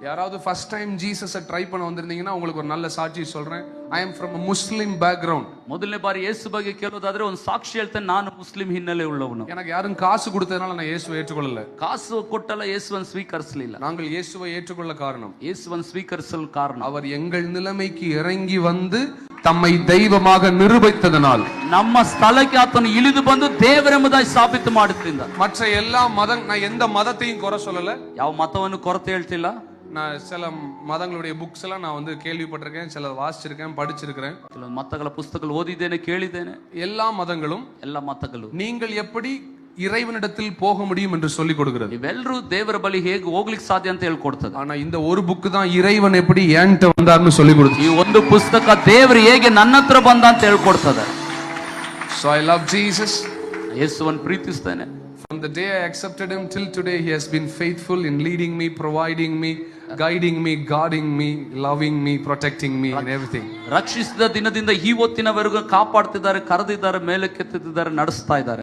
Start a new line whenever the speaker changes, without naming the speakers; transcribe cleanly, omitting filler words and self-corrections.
யாராவது first time ஜீசஸை try பண்ண வந்திருந்தீங்கன்னா உங்களுக்கு ஒரு நல்ல சாட்சி சொல்றேன். I am from a Muslim background.
ಮೊದಲನೇ ಬಾರಿ ಯೇಸು ಬಗ್ಗೆ ಕೇಳೋದಾದ್ರೆ ಒಂದು ಸಾಕ್ಷಿ ಹೇಳ್ತೇನೆ, ನಾನು ಮುಸ್ಲಿಂ ಹಿನ್ನೆಲೆ ಉಳ್ಳವನು.
எனக்கு யாரும் காசு கொடுத்ததனால நான் இயேசுவை ஏற்றுக்கொள்ளல.
ಕಾಸು ಕೊಟ್ಟಲ್ಲ ಯೇಸುವನ್ನು ಸ್ವೀಕರಿಸಲಿಲ್ಲ.
நாங்கள் இயேசுவை ஏற்றுக்கொள்ள காரணம்,
ಯೇಸುವನ್ನು ಸ್ವೀಕರಿಸಲು ಕಾರಣ,
அவர் எங்கள் நிலைமைக்கு இறங்கி வந்து தம்மை தெய்வமாக நிரூபித்ததனால்,
ನಮ್ಮ ಸ್ಥಳಕ್ಕೆ ಆತನು ಇಳಿದು ಬಂದು ದೇವರೆಂಬುದಾಗಿ ಸಾಬೀತು ಮಾಡುತ್ತಿದ್ದ.
மற்ற எல்லா நான் எந்த மதத்தையும் குறை சொல்லல,
ಯಾವ ಮತವನ್ನು ಕೊರತೆ ಹೇಳ್ತಿಲ್ಲ.
நான் சில மதங்களுடைய புக்ஸ் எல்லாம் நான் வந்து கேள்விப்பட்டிருக்கேன், சில வாசிச்சிருக்கேன், படிச்சிருக்கிறேன்.
ಕೆಲವು ಮತಗಳ ಪುಸ್ತಕಗಳು ಓದಿದ್ದೇನೆ, ಕೇಳಿದ್ದೇನೆ.
எல்லா மதங்களும்
ಎಲ್ಲ ಮತಗಳು
நீங்கள் எப்படி இறைவனிடத்தில் போக முடியும் என்று சொல்லிக் கொடுக்கிறது.
ಇವೆಲ್ಲರೂ ದೇವರ ಬಳಿ ಹೇಗೆ ಹೋಗ್ಲಿಕ್ಕೆ ಸಾಧ್ಯ ಅಂತ ಹೇಳ್ಕೊಡ್ತದೆ.
ஆனா இந்த ஒரு புக் தான் இறைவன் எப்படி ஏன்ட்ட வந்தார்னு சொல்லி கொடுத்து.
ಈ ಒಂದು ಪುಸ್ತಕ ದೇವರು ಹೇಗೆ ನನ್ನ ಹತ್ರ ಬಂದ ಅಂತ ಹೇಳ್ಕೊಡ್ತದೆ.
So I love Jesus.
ಯೇಸುವನ್ನು ಪ್ರೀತಿಸ್ತೇನೆ.
From the day I accepted him till today, he has been faithful in leading me, providing me, guiding me, guarding me, loving me, protecting me in everything.
ರಕ್ಷಿಸಿದ ದಿನದಿಂದ ಈ ಹೊತ್ತಿನವರೆಗೂ ಕಾಪಾಡ್ತಿದ್ದಾರೆ, ಕರೆದಿದ್ದಾರೆ, ಮೇಲಕ್ಕೆತ್ತಿದ್ದಾರೆ, ನಡೆಸ್ತಾ ಇದ್ದಾರೆ.